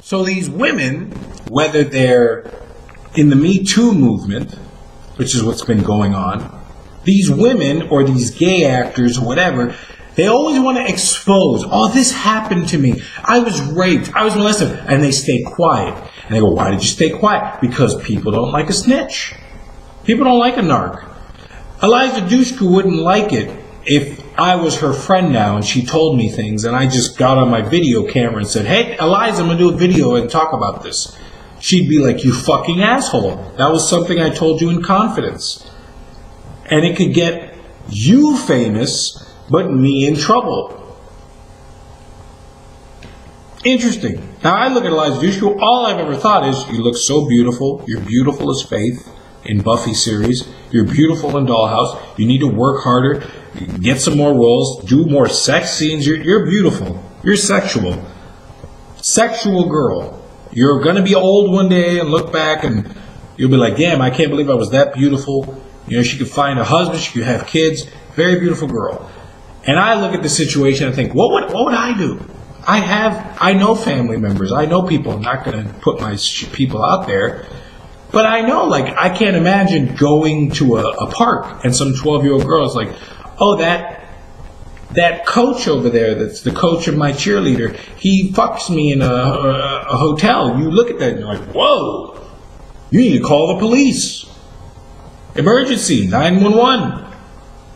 So these women, whether they're in the Me Too movement, which is what's been going on, these women or these gay actors or whatever, they always want to expose, oh, this happened to me. I was raped. I was molested. And they stay quiet. And they go, why did you stay quiet? Because people don't like a snitch. People don't like a narc. Eliza Dushku wouldn't like it if I was her friend now and she told me things and I just got on my video camera and said, hey, Eliza, I'm going to do a video and talk about this. She'd be like, you fucking asshole. That was something I told you in confidence. And it could get you famous, but me in trouble. Interesting. Now I look at Eliza Dushku, all I've ever thought is, you look so beautiful. You're beautiful as Faith in Buffy series. You're beautiful in Dollhouse. You need to work harder, get some more roles, do more sex scenes. You're beautiful. You're sexual. Sexual girl. You're going to be old one day and look back and you'll be like, damn, I can't believe I was that beautiful. You know, she could find a husband, she could have kids. Very beautiful girl. And I look at the situation and think, what would I do? I know family members. I know people. I'm not going to put my people out there. But I know, like, I can't imagine going to a park and some 12-year-old girl is like, oh, that coach over there, that's the coach of my cheerleader, he fucks me in a hotel. You look at that and you're like, whoa, you need to call the police. Emergency, 911.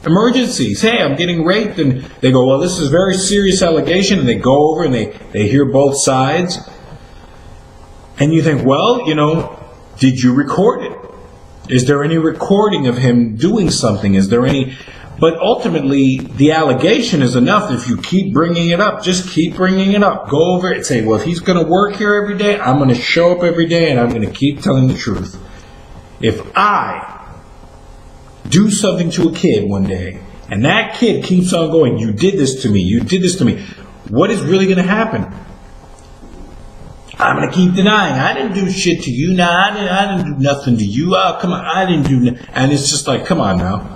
Emergencies. Hey, I'm getting raped. And they go, well, this is a very serious allegation. And they go over and they hear both sides. And you think, well, you know, did you record it? Is there any recording of him doing something? Is there any... But ultimately, the allegation is enough. If you keep bringing it up, just keep bringing it up. Go over it and say, well, if he's going to work here every day, I'm going to show up every day and I'm going to keep telling the truth. If I do something to a kid one day and that kid keeps on going, you did this to me, you did this to me, what is really going to happen? I'm going to keep denying. I didn't do shit to you. Nah, I didn't do nothing to you. Oh, come on, I didn't do nothing. And it's just like, come on now.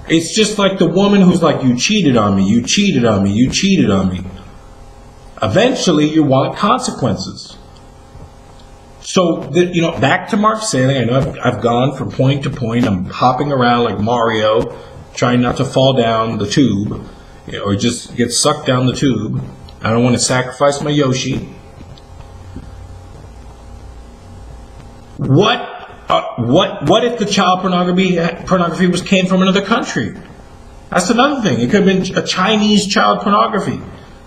It's just like the woman who's like, you cheated on me, you cheated on me, you cheated on me. Eventually, you want consequences. So, back to Mark Salling. I know I've gone from point to point. I'm hopping around like Mario, trying not to fall down the tube, or just get sucked down the tube. I don't want to sacrifice my Yoshi. What if the child pornography came from another country? That's another thing. It could have been a Chinese child pornography.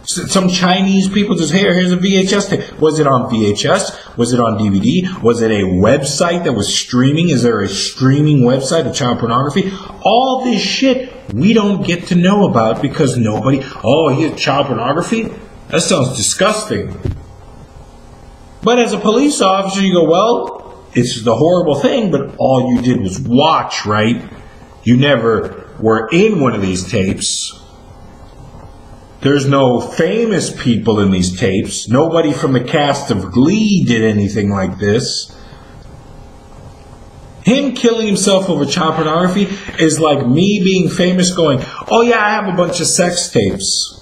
Some Chinese people just, here's a VHS tape. Was it on VHS? Was it on DVD? Was it a website that was streaming? Is there a streaming website of child pornography? All this shit we don't get to know about because nobody, here's child pornography? That sounds disgusting. But as a police officer, you go, well, it's the horrible thing, but all you did was watch, right? You never were in one of these tapes. There's no famous people in these tapes. Nobody from the cast of Glee did anything like this. Him killing himself over child pornography is like me being famous going, oh yeah, I have a bunch of sex tapes.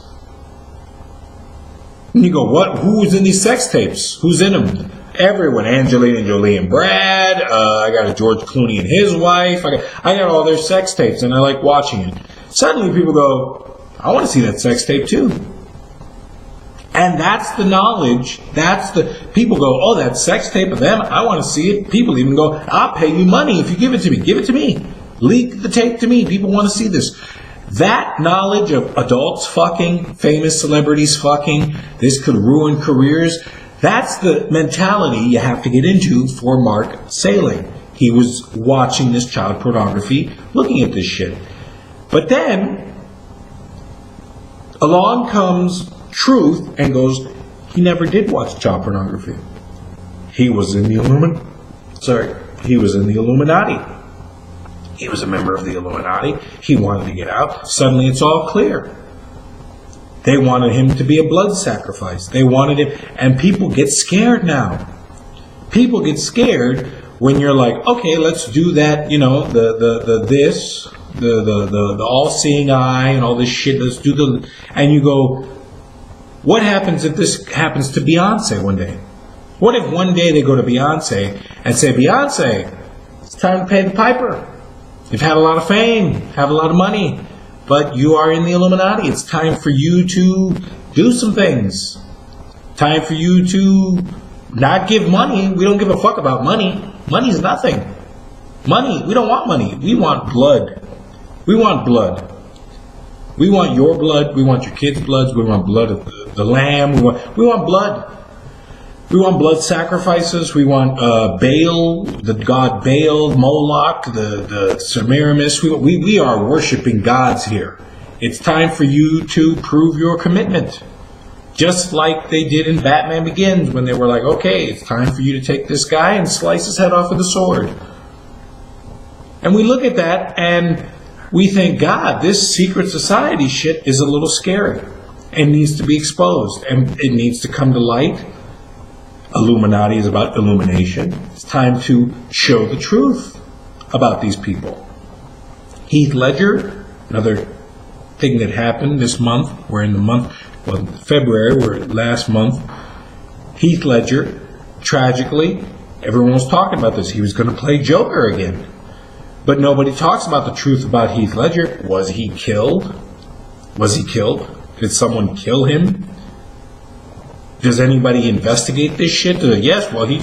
And you go, what? Who's in these sex tapes? Who's in them? Everyone. Angelina Jolie and Brad. I got a George Clooney and his wife. I got all their sex tapes and I like watching it. Suddenly people go, I want to see that sex tape too. And that's the knowledge. People go, oh, that sex tape of them, I want to see it. People even go, I'll pay you money if you give it to me. Give it to me. Leak the tape to me. People want to see this. That knowledge of adults fucking, famous celebrities fucking, this could ruin careers. That's the mentality you have to get into for Mark Salling. He was watching this child pornography, looking at this shit. But then along comes truth and goes, he never did watch child pornography. He was in the Illuminati. He was a member of the Illuminati. He wanted to get out. Suddenly it's all clear. They wanted him to be a blood sacrifice. They wanted him, and people get scared now. People get scared when you're like, okay, let's do that, the all-seeing eye and all this shit, and you go, What happens if this happens to Beyonce one day? What if one day they go to Beyonce and say, Beyonce, it's time to pay the piper. You've had a lot of fame, have a lot of money, but you are in the Illuminati. It's time for you to do some things. Time for you to not give money. We don't give a fuck about money. Money's nothing. Money, we don't want money. We want blood. We want blood. We want your blood. We want your kids' blood. We want blood of the lamb. We want blood. We want blood sacrifices. We want Baal, the god Baal, Moloch, the Semiramis. We are worshiping gods here. It's time for you to prove your commitment. Just like they did in Batman Begins when they were like, okay, it's time for you to take this guy and slice his head off with a sword. And we look at that and we think, God, this secret society shit is a little scary and needs to be exposed and it needs to come to light. Illuminati is about illumination. It's time to show the truth about these people. Heath Ledger, another thing that happened this month, we're in the month, well, February, we're last month. Heath Ledger, tragically, everyone was talking about this. He was going to play Joker again. But nobody talks about the truth about Heath Ledger. Was he killed? Was he killed? Did someone kill him? Does anybody investigate this shit? Yes, well, he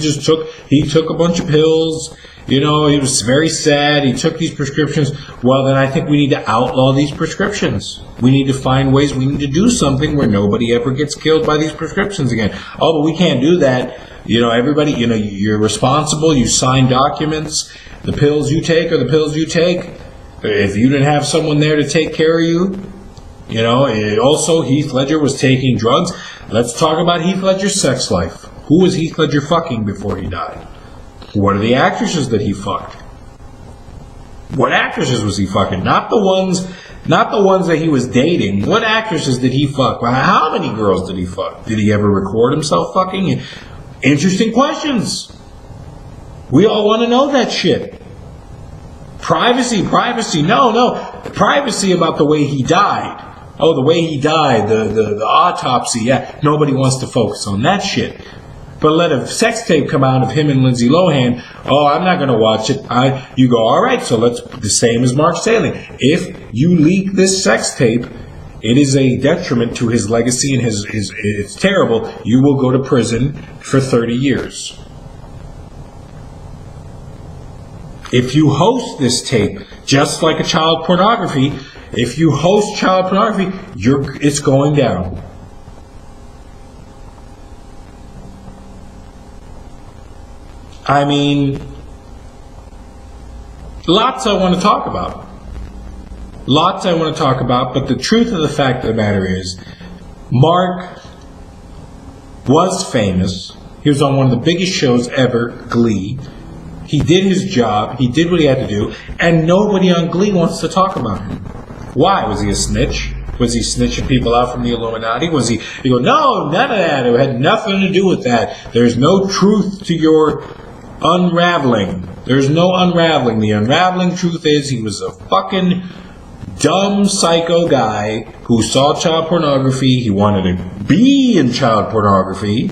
took a bunch of pills. You know, he was very sad. He took these prescriptions. Well, then I think we need to outlaw these prescriptions. We need to find ways. We need to do something where nobody ever gets killed by these prescriptions again. Oh, but we can't do that. You know, everybody, you know, you're responsible. You sign documents. The pills you take are the pills you take. If you didn't have someone there to take care of you, you know, also Heath Ledger was taking drugs. Let's talk about Heath Ledger's sex life. Who was Heath Ledger fucking before he died? What are the actresses that he fucked? What actresses was he fucking? Not the ones that he was dating. What actresses did he fuck? How many girls did he fuck? Did he ever record himself fucking? Interesting questions. We all want to know that shit. Privacy. No. Privacy about the way he died. Oh, the way he died, the autopsy. Yeah, nobody wants to focus on that shit. But let a sex tape come out of him and Lindsay Lohan. Oh, I'm not going to watch it. You go, all right, so let's, the same as Mark Salling. If you leak this sex tape, it is a detriment to his legacy and it's terrible. You will go to prison for 30 years. If you host this tape, just like a child pornography, if you host child pornography, it's going down. I mean, lots I want to talk about. But the truth of the fact of the matter is, Mark was famous. He was on one of the biggest shows ever, Glee. He did his job. He did what he had to do. And nobody on Glee wants to talk about him. Why? Was he a snitch? Was he snitching people out from the Illuminati? Was he... You go, no, none of that. It had nothing to do with that. There's no truth to your unraveling. There's no unraveling. The unraveling truth is he was a fucking dumb psycho guy who saw child pornography. He wanted to be in child pornography.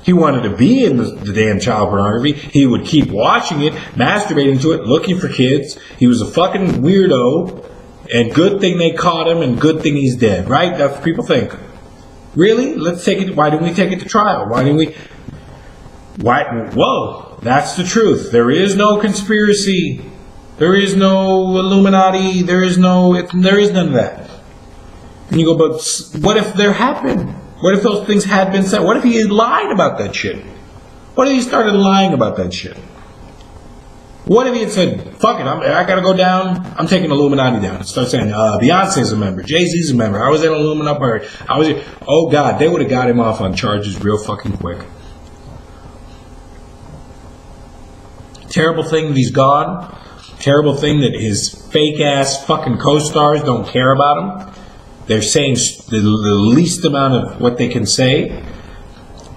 He wanted to be in the damn child pornography. He would keep watching it, masturbating to it, looking for kids. He was a fucking weirdo. And good thing they caught him, and good thing he's dead, right? That's what people think. Really? Let's take it. Why didn't we take it to trial? Why didn't we? Why? Whoa, that's the truth. There is no conspiracy. There is no Illuminati. There is none of that. And you go, but what if there had been? What if those things had been said? What if he had lied about that shit? What if he started lying about that shit? What if he had said, fuck it, I gotta go down, I'm taking Illuminati down. Start saying, Beyonce's a member, Jay-Z's a member, I was in Illuminati, oh God, they would have got him off on charges real fucking quick. Terrible thing that he's gone. Terrible thing that his fake ass fucking co-stars don't care about him. They're saying the least amount of what they can say.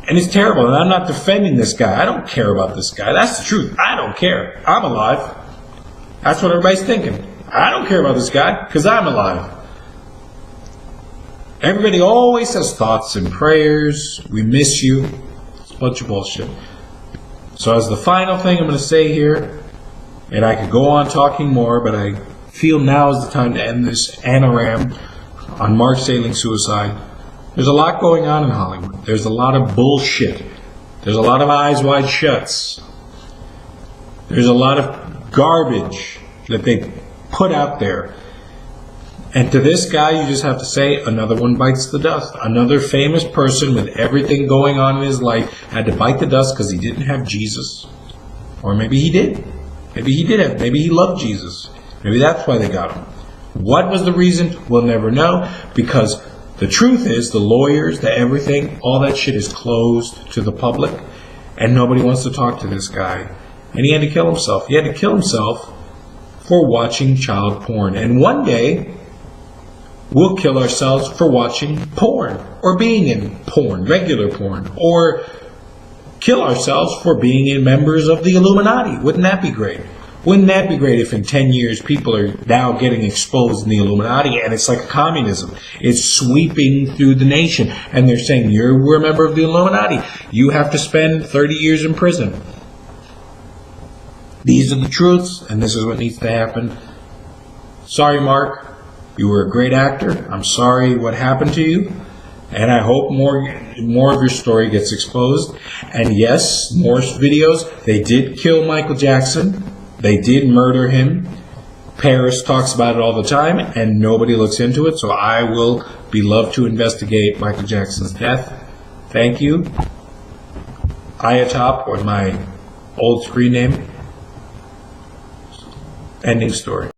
And it's terrible, and I'm not defending this guy. I don't care about this guy. That's the truth. I don't care. I'm alive. That's what everybody's thinking. I don't care about this guy, because I'm alive. Everybody always says thoughts and prayers. We miss you. It's a bunch of bullshit. So as the final thing I'm going to say here, and I could go on talking more, but I feel now is the time to end this Anaram on Mark Salling suicide. There's a lot going on in Hollywood. There's a lot of bullshit. There's a lot of eyes wide shuts. There's a lot of garbage that they put out there. And to this guy, you just have to say, another one bites the dust. Another famous person with everything going on in his life had to bite the dust because he didn't have Jesus. Or maybe he did. Maybe he did have. Maybe he loved Jesus. Maybe that's why they got him. What was the reason? We'll never know. Because the truth is, the lawyers, the everything, all that shit is closed to the public. And nobody wants to talk to this guy. And he had to kill himself. He had to kill himself for watching child porn. And one day, we'll kill ourselves for watching porn, or being in porn, regular porn, or kill ourselves for being in members of the Illuminati. Wouldn't that be great? Wouldn't that be great if in 10 years people are now getting exposed in the Illuminati and it's like communism. It's sweeping through the nation and they're saying, you're a member of the Illuminati. You have to spend 30 years in prison. These are the truths and this is what needs to happen. Sorry, Mark. You were a great actor. I'm sorry what happened to you. And I hope more of your story gets exposed. And yes, more videos. They did kill Michael Jackson. They did murder him. Paris talks about it all the time, and nobody looks into it. So I will be love to investigate Michael Jackson's death. Thank you. Ayatop was my old screen name. Ending story.